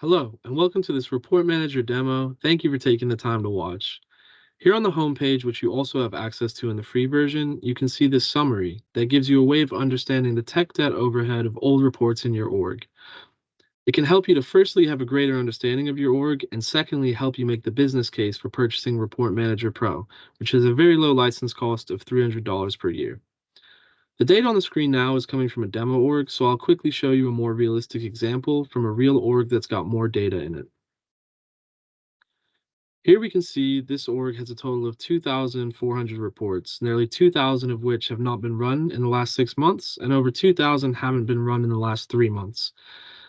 Hello, and welcome to this Report Manager demo. Thank you for taking the time to watch. Here on the homepage, which you also have access to in the free version, you can see this summary that gives you a way of understanding the tech debt overhead of old reports in your org. It can help you to firstly have a greater understanding of your org, and secondly, help you make the business case for purchasing Report Manager Pro, which has a very low license cost of $300 per year. The data on the screen now is coming from a demo org, so I'll quickly show you a more realistic example from a real org that's got more data in it. Here we can see this org has a total of 2,400 reports, nearly 2,000 of which have not been run in the last 6 months, and over 2,000 haven't been run in the last 3 months.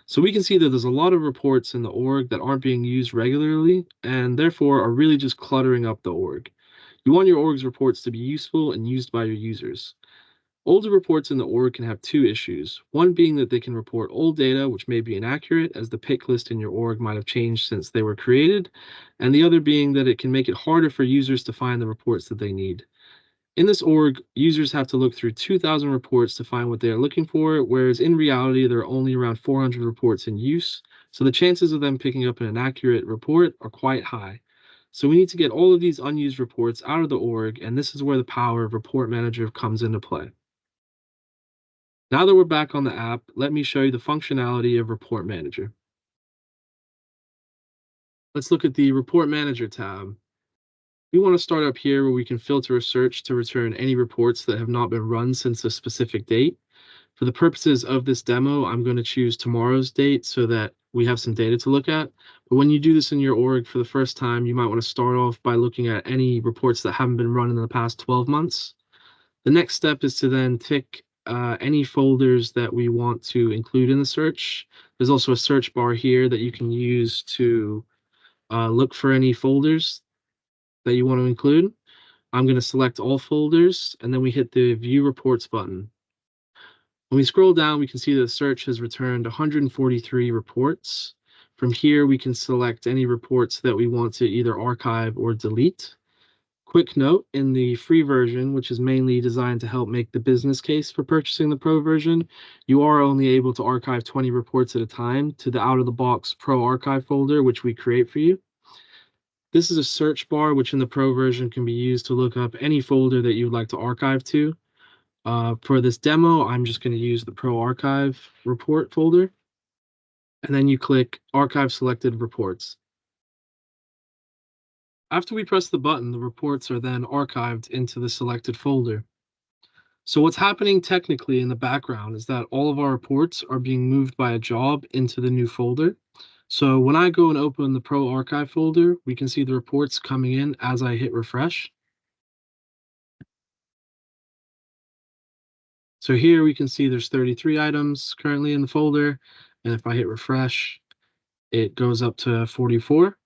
So we can see that there's a lot of reports in the org that aren't being used regularly, and therefore are really just cluttering up the org. You want your org's reports to be useful and used by your users. Older reports in the org can have two issues, one being that they can report old data which may be inaccurate, as the pick list in your org might have changed since they were created, and the other being that it can make it harder for users to find the reports that they need. In this org, users have to look through 2,000 reports to find what they are looking for, whereas in reality there are only around 400 reports in use, so the chances of them picking up an inaccurate report are quite high. So we need to get all of these unused reports out of the org, and this is where the power of Report Manager comes into play. Now that we're back on the app, let me show you the functionality of Report Manager. Let's look at the Report Manager tab. We want to start up here where we can filter a search to return any reports that have not been run since a specific date. For the purposes of this demo, I'm going to choose tomorrow's date so that we have some data to look at. But when you do this in your org for the first time, you might want to start off by looking at any reports that haven't been run in the past 12 months. The next step is to then tick any folders that we want to include in the search. There's also a search bar here that you can use to look for any folders that you want to include. I'm going to select all folders, and then we hit the View Reports button. When we scroll down, we can see that the search has returned 143 reports. From here, we can select any reports that we want to either archive or delete. Quick note, in the free version, which is mainly designed to help make the business case for purchasing the Pro version, you are only able to archive 20 reports at a time to the out-of-the-box Pro Archive folder, which we create for you. This is a search bar, which in the Pro version can be used to look up any folder that you'd like to archive to. For this demo, I'm just going to use the Pro Archive report folder, and then you click Archive Selected Reports. After we press the button, the reports are then archived into the selected folder. So what's happening technically in the background is that all of our reports are being moved by a job into the new folder. So when I go and open the Pro Archive folder, we can see the reports coming in as I hit refresh. So here we can see there's 33 items currently in the folder, and if I hit refresh, it goes up to 44.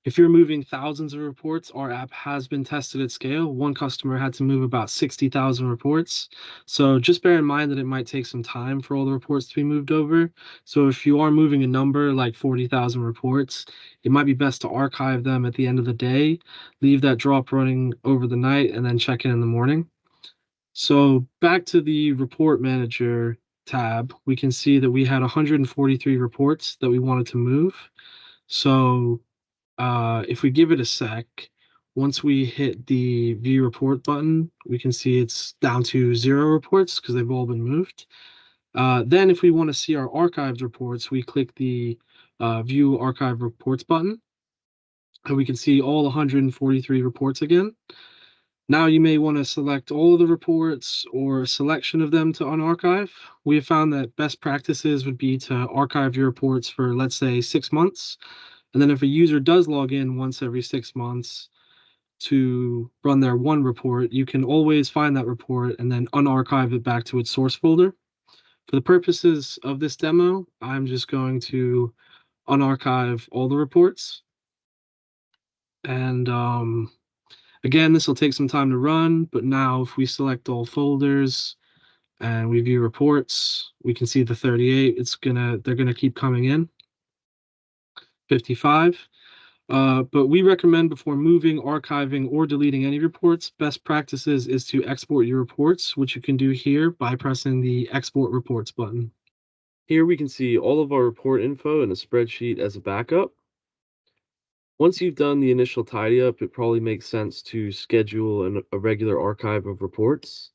If you're moving thousands of reports, our app has been tested at scale. One customer had to move about 60,000 reports. So just bear in mind that it might take some time for all the reports to be moved over. So if you are moving a number like 40,000 reports, it might be best to archive them at the end of the day, leave that drop running over the night, and then check in the morning. So back to the Report Manager tab, we can see that we had 143 reports that we wanted to move. So if we give it a sec, once we hit the View Report button, we can see it's down to 0 reports because they've all been moved. Then if we want to see our archived reports, we click the View Archive Reports button, and we can see all 143 reports again. Now you may want to select all of the reports or a selection of them to unarchive. We have found that best practices would be to archive your reports for, let's say, 6 months. And then if a user does log in once every 6 months to run their one report, you can always find that report and then unarchive it back to its source folder. For the purposes of this demo, I'm just going to unarchive all the reports. And again, this will take some time to run, but now if we select all folders and we view reports, we can see the 38. They're gonna keep coming in. 55. But we recommend before moving, archiving, or deleting any reports, best practices is to export your reports, which you can do here by pressing the Export Reports button. Here we can see all of our report info in a spreadsheet as a backup. Once you've done the initial tidy up, it probably makes sense to schedule a regular archive of reports.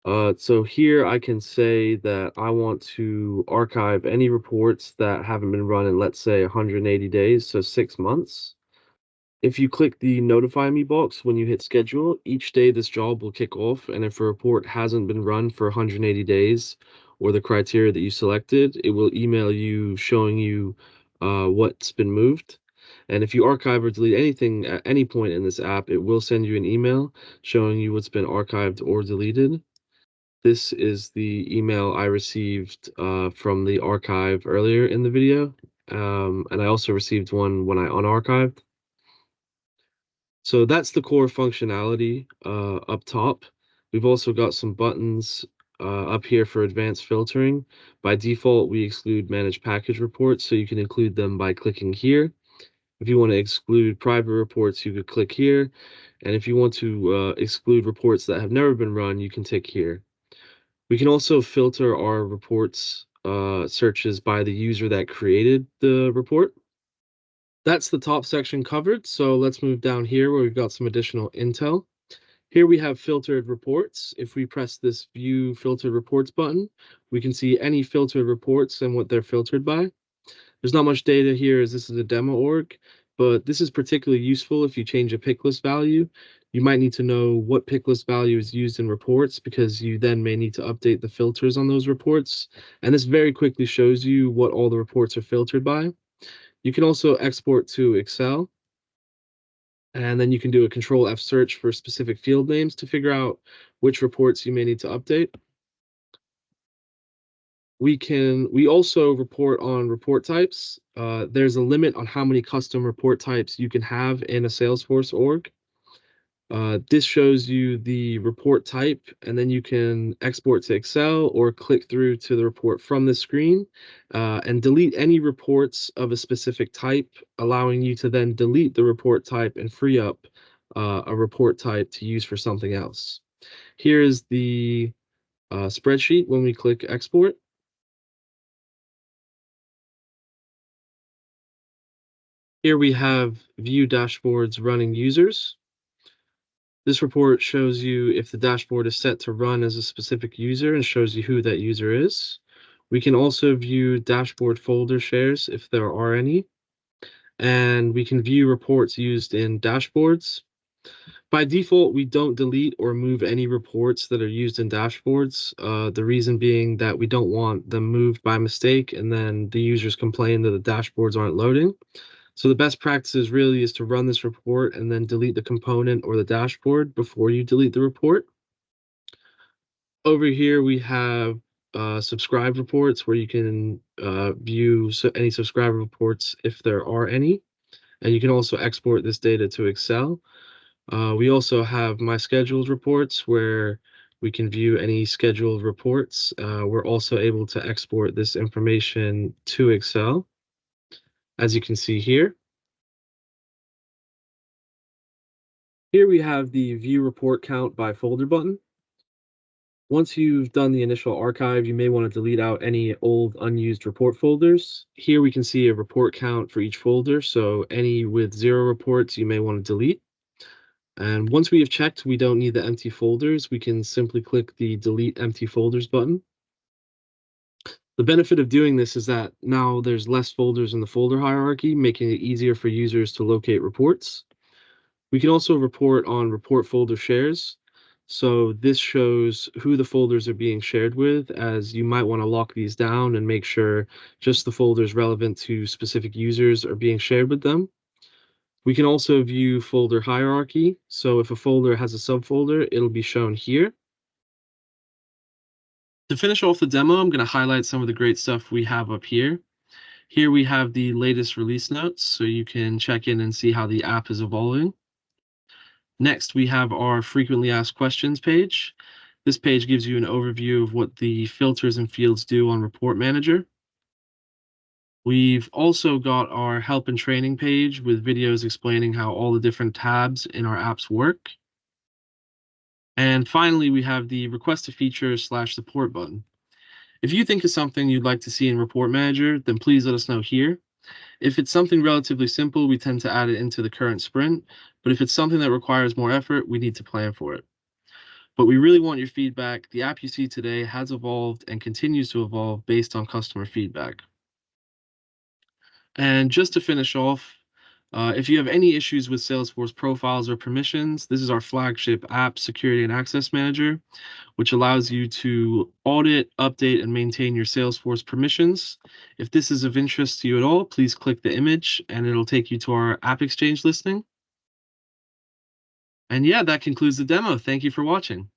So here I can say that I want to archive any reports that haven't been run in, let's say, 180 days, so 6 months. If you click the notify me box when you hit schedule, each day this job will kick off, and if a report hasn't been run for 180 days or the criteria that you selected, it will email you showing you what's been moved. And if you archive or delete anything at any point in this app, it will send you an email showing you what's been archived or deleted. This is the email I received from the archive earlier in the video, and I also received one when I unarchived. So that's the core functionality up top. We've also got some buttons up here for advanced filtering. By default, we exclude manage package reports, so you can include them by clicking here. If you want to exclude private reports, you could click here. And if you want to exclude reports that have never been run, you can tick here. We can also filter our reports searches by the user that created the report. That's the top section covered, so let's move down here where we've got some additional intel. Here we have filtered reports. If we press this view filtered reports button, we can see any filtered reports and what they're filtered by. There's not much data here as this is a demo org, but this is particularly useful if you change a pick list value. You might need to know what pick list value is used in reports because you then may need to update the filters on those reports. And this very quickly shows you what all the reports are filtered by. You can also export to Excel, and then you can do a Control F search for specific field names to figure out which reports you may need to update. We also report on report types. There's a limit on how many custom report types you can have in a Salesforce org. This shows you the report type, and then you can export to Excel or click through to the report from the screen and delete any reports of a specific type, allowing you to then delete the report type and free up a report type to use for something else. Here is the spreadsheet when we click export. Here we have view dashboards running users. This report shows you if the dashboard is set to run as a specific user and shows you who that user is. We can also view dashboard folder shares if there are any. And we can view reports used in dashboards. By default, we don't delete or move any reports that are used in dashboards. The reason being that we don't want them moved by mistake and then the users complain that the dashboards aren't loading. So the best practice really is to run this report and then delete the component or the dashboard before you delete the report. Over here, we have subscribe reports where you can view any subscriber reports if there are any. And you can also export this data to Excel. We also have my scheduled reports where we can view any scheduled reports. We're also able to export this information to Excel, as you can see here. Here we have the view report count by folder button. Once you've done the initial archive, you may want to delete out any old unused report folders. Here we can see a report count for each folder, so any with 0 reports you may want to delete. And once we have checked we don't need the empty folders, we can simply click the delete empty folders button. The benefit of doing this is that now there's less folders in the folder hierarchy, making it easier for users to locate reports. We can also report on report folder shares. So this shows who the folders are being shared with, as you might want to lock these down and make sure just the folders relevant to specific users are being shared with them. We can also view folder hierarchy. So if a folder has a subfolder, it'll be shown here. To finish off the demo, I'm going to highlight some of the great stuff we have up here. Here we have the latest release notes, so you can check in and see how the app is evolving. Next, we have our frequently asked questions page. This page gives you an overview of what the filters and fields do on Report Manager. We've also got our help and training page with videos explaining how all the different tabs in our apps work. And finally, we have the request a feature / support button. If you think of something you'd like to see in Report Manager, then please let us know here. If it's something relatively simple, we tend to add it into the current sprint, but if it's something that requires more effort, we need to plan for it. But we really want your feedback. The app you see today has evolved and continues to evolve based on customer feedback. And just to finish off, if you have any issues with Salesforce profiles or permissions, this is our flagship app, Security and Access Manager, which allows you to audit, update, and maintain your Salesforce permissions. If this is of interest to you at all, please click the image and it'll take you to our App Exchange listing. And yeah, that concludes the demo. Thank you for watching.